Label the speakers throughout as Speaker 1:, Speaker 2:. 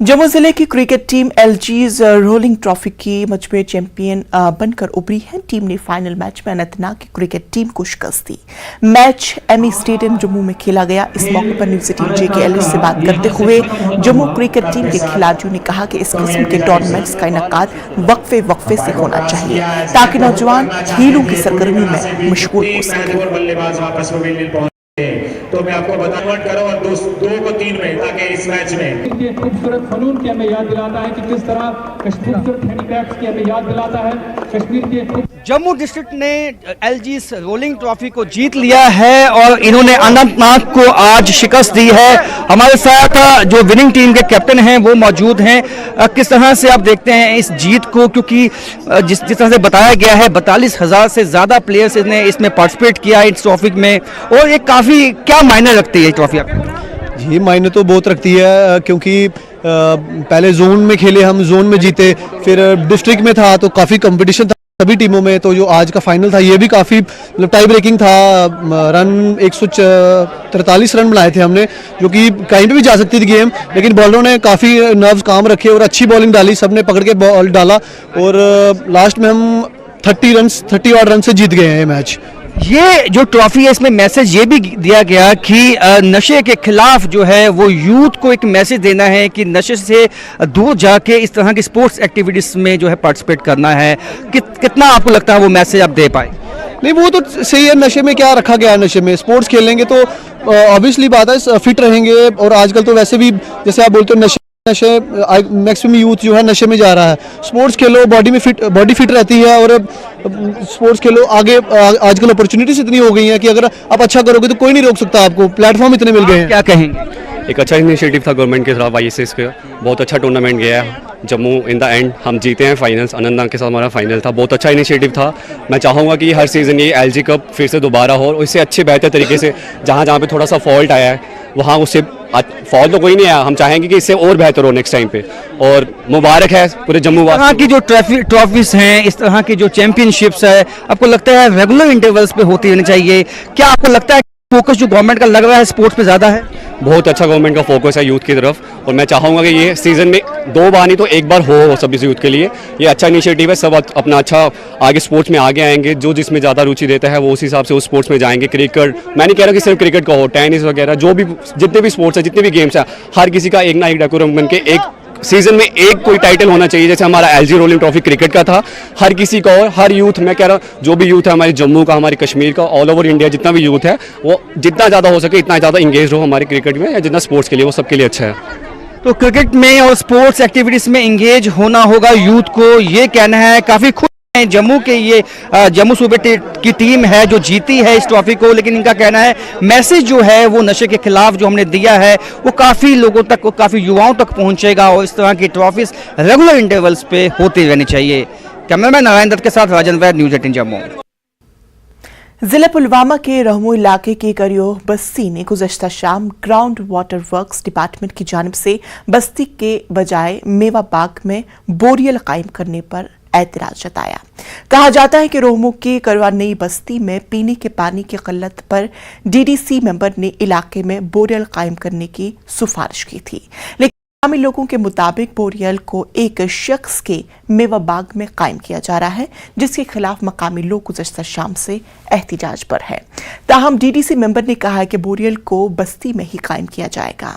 Speaker 1: जम्मू जिले की cricket team एलजीज rolling trophy की मजबूत चैंपियन बनकर उभरी है। टीम ने फाइनल मैच में अनंतनाग की क्रिकेट टीम को शिकस्त दी। मैच एमी स्टेडियम जम्मू में खेला गया। इस मौके पर न्यूज 18 JKLS से बात करते हुए जम्मू क्रिकेट टीम के खिलाड़ियों ने कहा कि इस किस्म के टूर्नामेंट्स का इनकाद वक्फे से होना चाहिए ताकि नौजवान खेलों की सरगर्मी में मशगूल हो सके।
Speaker 2: तो मैं आपको बताऊंगा करो और 2 को 3 में ताकि इस मैच में
Speaker 3: ये खूबसूरत फनून की हमें याद दिलाता है कि किस तरह खूबसूरत हैंडीक्राफ्ट्स की हमें याद दिलाता है कश्मीर के।
Speaker 4: जम्मू डिस्ट्रिक्ट ने एलजीज रोलिंग ट्रॉफी को जीत लिया है और इन्होंने अनंतनाग को आज शिकस्त दी है। हमारे साथ जो विनिंग टीम के कैप्टन हैं वो मौजूद हैं। किस तरह से आप देखते हैं इस जीत को, क्योंकि जिस तरह से बताया गया है 42,000 से ज़्यादा प्लेयर्स ने इसमें पार्टिसिपेट किया इस ट्रॉफी में, और ये काफ़ी क्या मायने रखती है ट्रॉफी आपको?
Speaker 5: जी मायने तो बहुत रखती है, क्योंकि पहले जोन में खेले, हम जोन में जीते, फिर डिस्ट्रिक्ट में था तो काफ़ी कंपटीशन था सभी टीमों में। तो जो आज का फाइनल था ये भी काफ़ी मतलब टाई ब्रेकिंग था। रन 143 रन बनाए थे हमने, जो कि कहीं पे भी जा सकती थी गेम, लेकिन बॉलरों ने काफ़ी नर्व्स काम रखे और अच्छी बॉलिंग डाली, सबने पकड़ के बॉल डाला और लास्ट में हम 30 रन से जीत गए हैं ये मैच।
Speaker 4: ये जो ट्रॉफी है इसमें मैसेज ये भी दिया गया कि नशे के खिलाफ जो है वो यूथ को एक मैसेज देना है कि नशे से दूर जाके इस तरह की स्पोर्ट्स एक्टिविटीज में जो है पार्टिसिपेट करना है। कितना आपको लगता है वो मैसेज आप दे पाए?
Speaker 5: नहीं, वो तो सही है। नशे में क्या रखा गया है? नशे में स्पोर्ट्स खेलेंगे तो ऑब्वियसली बात है फिट रहेंगे, और आजकल तो वैसे भी जैसे आप बोलते हो नशे मैक्सिमम यूथ जो है नशे में जा रहा है। स्पोर्ट्स खेलो, बॉडी फिट रहती है, और स्पोर्ट्स खेलो आगे। आजकल अपॉर्चुनिटीज इतनी हो गई हैं कि अगर आप अच्छा करोगे तो कोई नहीं रोक सकता आपको, प्लेटफॉर्म इतने मिल गए हैं।
Speaker 4: क्या कहेंगे?
Speaker 6: एक अच्छा इनिशिएटिव था गवर्नमेंट के तरफ ISS का, बहुत अच्छा टूर्नामेंट गया है जम्मू। इन द एंड हम जीते हैं फाइनल्स, अनंतनाग के साथ हमारा फाइनल था। बहुत अच्छा इनिशिएटिव था। मैं चाहूँगा कि हर सीज़न ये LG कप फिर से दोबारा हो और इससे अच्छे बेहतर तरीके से जहाँ पे थोड़ा सा फॉल्ट आया है वहाँ उससे फॉल्ट तो कोई नहीं आया, हम चाहेंगे कि इससे और बेहतर हो नेक्स्ट टाइम पे। और मुबारक है पूरे जम्मू वासियों
Speaker 4: की जो ट्रॉफीज हैं, इस तरह की जो चैंपियनशिप्स है, आपको लगता है रेगुलर इंटरवल्स पे होती रहनी चाहिए? क्या आपको लगता है फोकस जो गवर्नमेंट का लग रहा है स्पोर्ट्स पे ज़्यादा है?
Speaker 6: बहुत अच्छा गवर्नमेंट का फोकस है यूथ की तरफ, और मैं चाहूँगा कि ये सीज़न में 2 बार नहीं तो 1 बार हो सभी यूथ के लिए। ये अच्छा इनिशिएटिव है। सब अपना अच्छा आगे स्पोर्ट्स में आगे आएंगे। जो जिसमें ज़्यादा रुचि देता है वो उस हिसाब से उस स्पोर्ट्स में जाएंगे। क्रिकेट, मैं नहीं कह रहा कि सिर्फ क्रिकेट का हो, टेनिस वगैरह जो भी जितने भी स्पोर्ट्स है, जितने भी गेम्स है, हर किसी का एक ना एक डेकोरम बन के एक सीजन में एक कोई टाइटल होना चाहिए। जैसे हमारा LG रोलिंग ट्रॉफी क्रिकेट का था, हर किसी का, और हर यूथ, मैं कह रहा हूँ जो भी यूथ है हमारे जम्मू का, हमारे कश्मीर का, ऑल ओवर इंडिया जितना भी यूथ है वो जितना ज़्यादा हो सके इतना ज़्यादा इंगेज हो हमारे क्रिकेट में या जितना स्पोर्ट्स के लिए, वो सबके लिए अच्छा है।
Speaker 4: तो क्रिकेट में और स्पोर्ट्स एक्टिविटीज में इंगेज होना होगा यूथ को, ये कहना है। काफ़ी खुश हैं जम्मू के, ये जम्मू सूबे की टीम है जो जीती है इस ट्रॉफी को, लेकिन इनका कहना है मैसेज जो है वो नशे के खिलाफ जो हमने दिया है वो काफ़ी लोगों तक, काफ़ी युवाओं तक पहुंचेगा, और इस तरह की ट्रॉफीज रेगुलर इंटरवल्स पे होती रहनी चाहिए। कैमरामैन नारायण दत्त के साथ राजन वैद, न्यूज़ 18 जम्मू।
Speaker 1: जिला पुलवामा के रहमू इलाके की करियो बस्ती ने गुज़श्ता शाम ग्राउंड वाटर वर्क्स डिपार्टमेंट की जानिब से बस्ती के बजाय मेवा बाग में बोरियल कायम करने पर ऐतराज जताया। कहा जाता है कि रोहमू की करवा नई बस्ती में पीने के पानी की किल्लत पर DDC मेंबर ने इलाके में बोरियल कायम करने की सिफारिश की थी, लेकिन मकामी लोगों के मुताबिक बोरियल को एक शख्स के मेवा बाग में कायम किया जा रहा है, जिसके खिलाफ मकामी लोग गुज़श्ता शाम से एहतिजाज पर है। ताहम DDC मेंबर ने कहा है कि बोरियल को बस्ती में ही कायम किया जाएगा।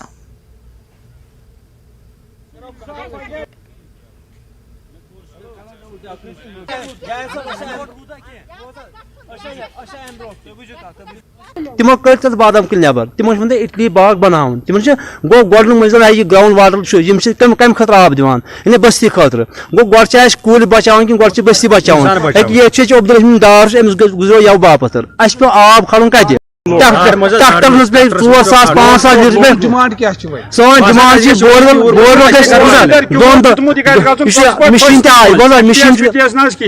Speaker 7: तमो कर बादाम किल नबर तमो इटली बाग बनावन तमो गो गोड मंजिल ग्राउंड वाटर कम खतर आब दिवान इन बस्ती खतर गो गोड कूल बचावन कि गोड बस्ती बचावन ये अब्दुल दार अमिस गुजरो यव बापत अस पे आब खड़न कत ट्रैक्टर पे 4,000-5,000 डिमांड क्या सोन डिमांड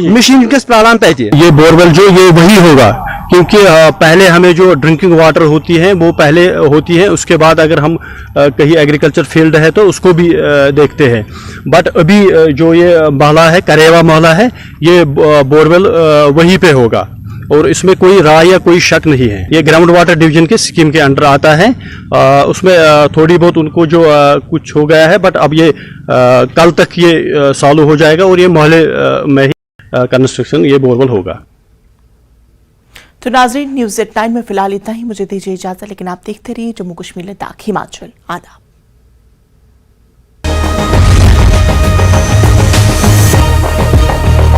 Speaker 7: मशीन किस प्राणान तक
Speaker 8: ये बोरवेल जो ये वही होगा, क्योंकि पहले हमें जो ड्रिंकिंग वाटर होती है वो पहले होती है, उसके बाद अगर हम कहीं एग्रीकल्चर फील्ड है तो उसको भी देखते हैं। बट अभी जो ये महला है, करेवा महला है, ये बोरवेल वहीं पे होगा। और इसमें कोई राय या कोई शक नहीं है। ये ग्राउंड वाटर डिवीजन के स्कीम के अंडर आता है। उसमें थोड़ी बहुत उनको जो कुछ हो गया है, बट अब ये कल तक ये चालू हो जाएगा और ये मोहल्ले में ही कंस्ट्रक्शन ये बोरवेल होगा।
Speaker 1: तो नाजरीन, न्यूज़@9 में फिलहाल इतना ही। मुझे दीजिए इजाजत, लेकिन आप देखते रहिए जम्मू कश्मीर लद्दाख हिमाचल। आदाब।